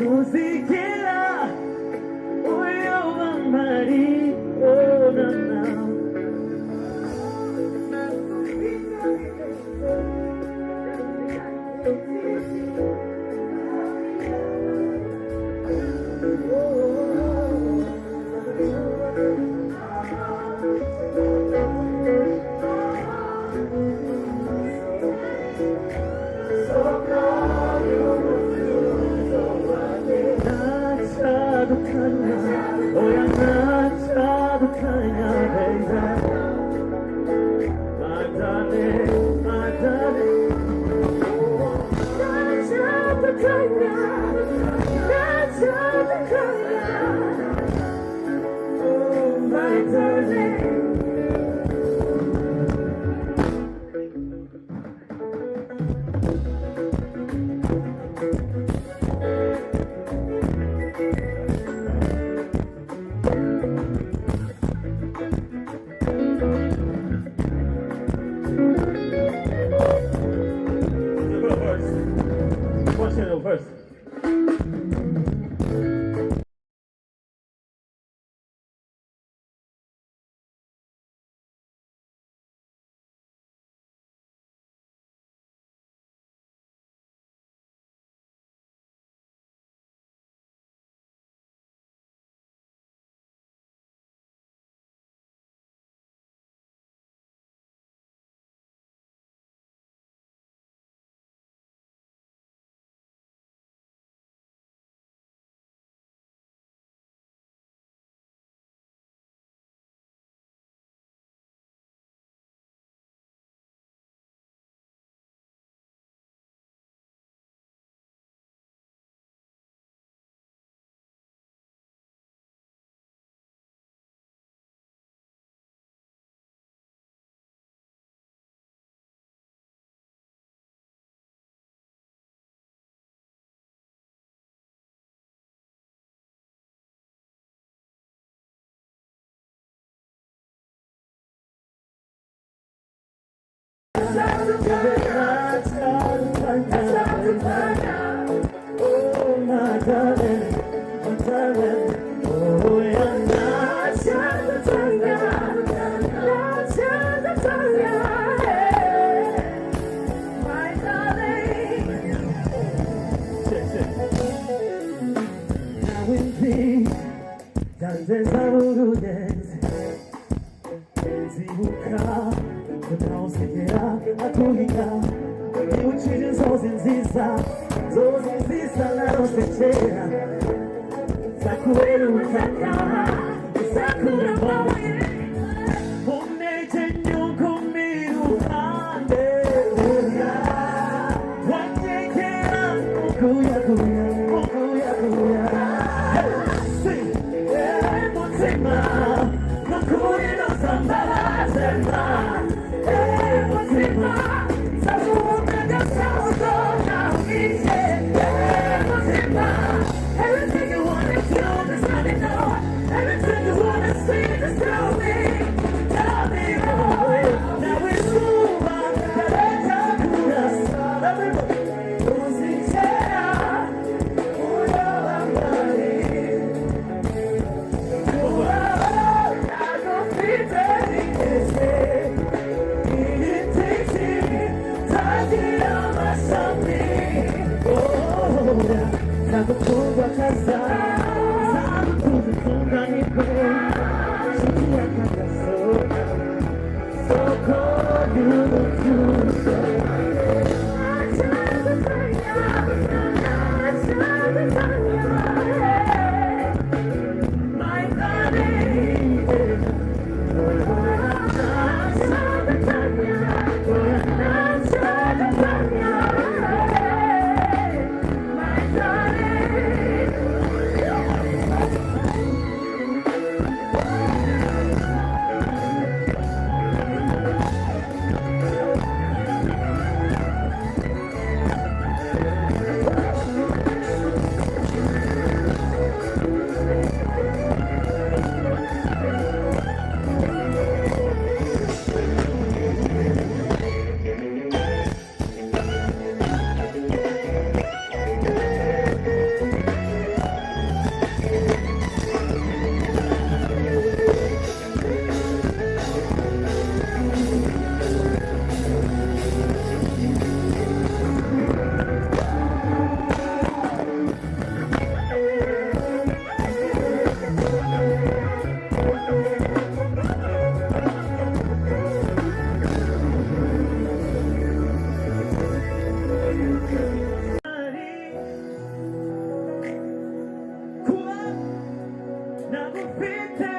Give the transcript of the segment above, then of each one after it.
Musichella, voglio Mari, oh no. Verse.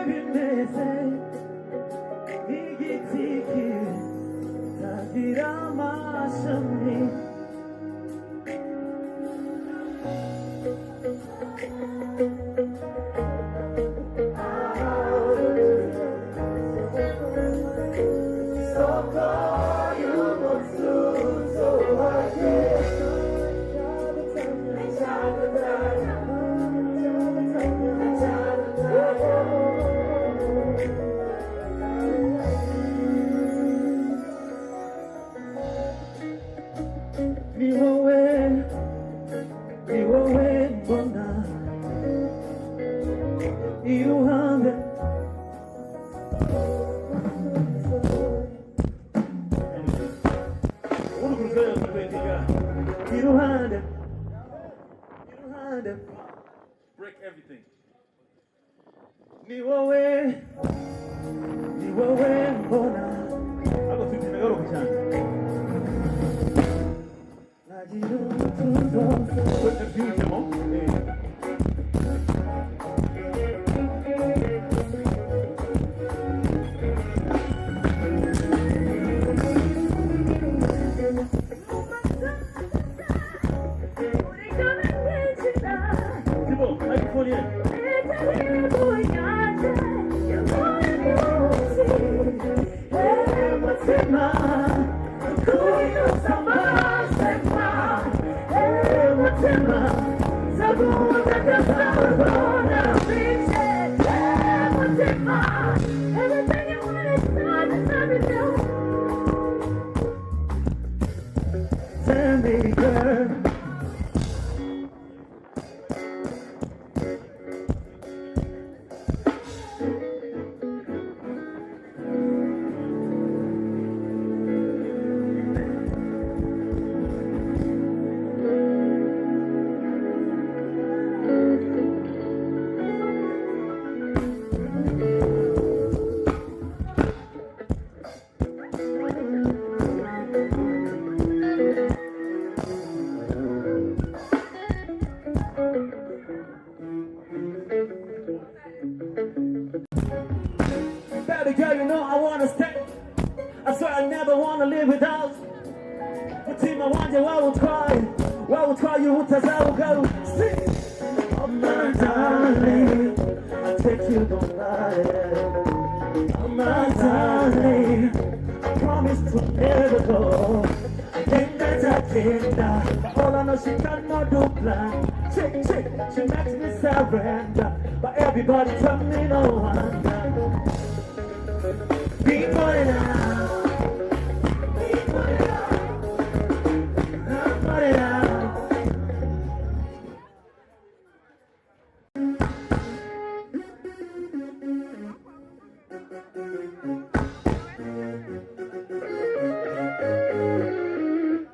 bimeze nk'igiti kitagira amashami. Break everything. Ni wewe mbona ako tutimegoro kuchana najirutundo kwa beautiful Girl, you know I wanna stay. I swear I never wanna live without. Mutima wanje wawutwaye utazawugaruka. Oh my darling, I take you nowhere. Oh my darling, I promise to never go. I think that I can die, but all I know she cannot do plan. Check, she makes me surrender, but everybody tell me no wonder. Beat for it out. Beat for it out. For it out.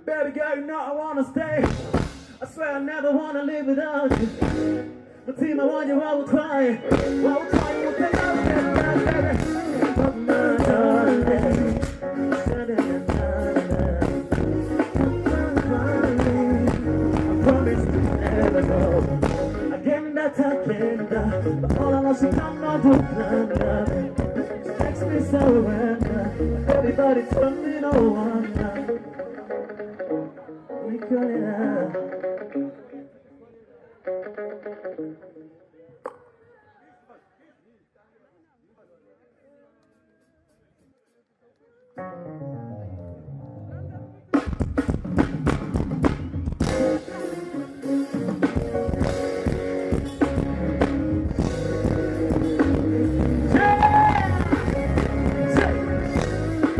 Baby girl, you know I wanna stay. I swear I never wanna live without you. But team, I want you, I will cry. We'll take out that baby. But all I know she cannot do plan. She makes me surrender. Everybody tell me no wonder. We got it out.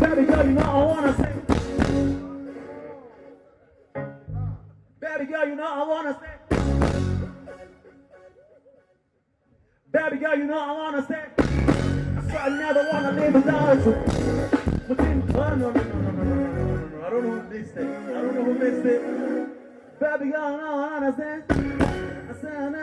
Baby girl, you know I wanna stay. Baby girl, you know I wanna stay. Baby girl, you know I wanna stay. I swear I never wanna live without you. But then, no. I don't know who missed it. Baby girl, you know I wanna stay. I said, na.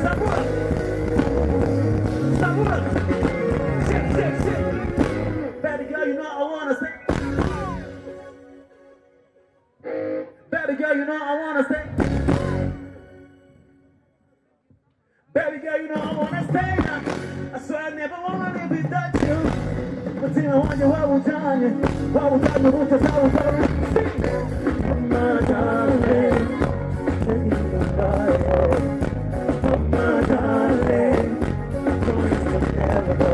Sabor! wanna stay. Baby girl, you know I wanna stay now. I swear I never wanna live without you. Mutima wanje wawujanye, wawujanye utazawujanye. Oh my darling, taking you goodbye. Oh my darling, promise to never go.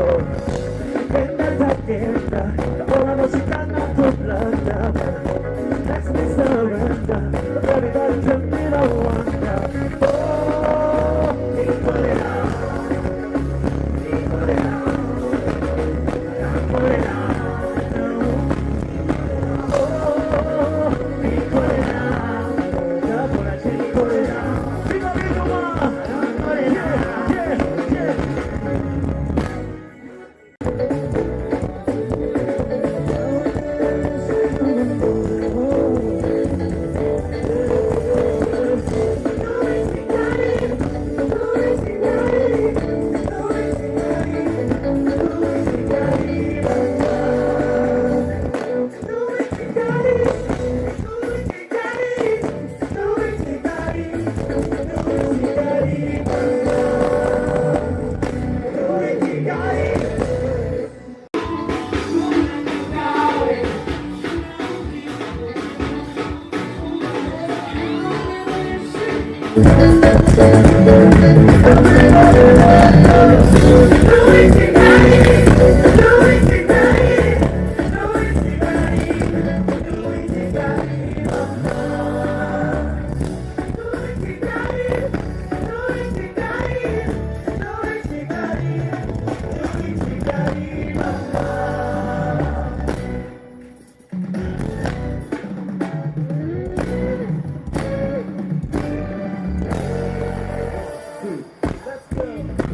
All I know she got not to blood down. Let's me surrender. Everybody tell me no one now. Oh, put it out. Put it out. Put it out. Oh, put it out. Put it out. We gon' be the one. Put it out. Yeah, yeah, yeah. Let's go.